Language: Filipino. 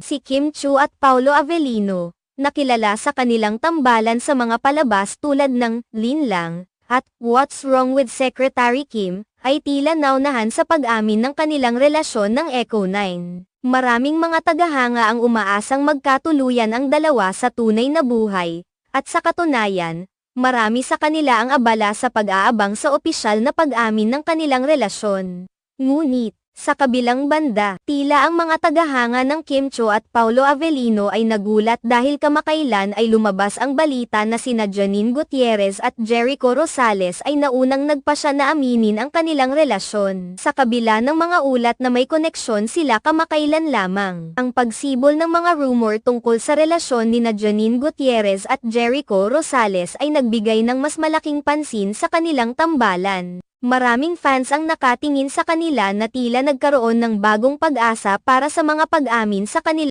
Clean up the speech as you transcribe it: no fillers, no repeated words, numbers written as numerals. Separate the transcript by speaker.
Speaker 1: Si Kim Chiu at Paolo Avellino, nakilala sa kanilang tambalan sa mga palabas tulad ng Linlang at What's Wrong with Secretary Kim, ay tila naunahan sa pag-amin ng kanilang relasyon ng Echo 9. Maraming mga tagahanga ang umaasang magkatuluyan ang dalawa sa tunay na buhay, at sa katunayan, marami sa kanila ang abala sa pag-aabang sa opisyal na pag-amin ng kanilang relasyon. Ngunit, sa kabilang banda, tila ang mga tagahanga ng Kim Chiu at Paolo Avellino ay nagulat dahil kamakailan ay lumabas ang balita na sina Janine Gutierrez at Jericho Rosales ay naunang nagpasya na aminin ang kanilang relasyon. Sa kabila ng mga ulat na may koneksyon sila kamakailan lamang, ang pagsibol ng mga rumor tungkol sa relasyon ni Janine Gutierrez at Jericho Rosales ay nagbigay ng mas malaking pansin sa kanilang tambalan. Maraming fans ang nakatingin sa kanila na tila nagkaroon ng bagong pag-asa para sa mga pag-amin sa kanila.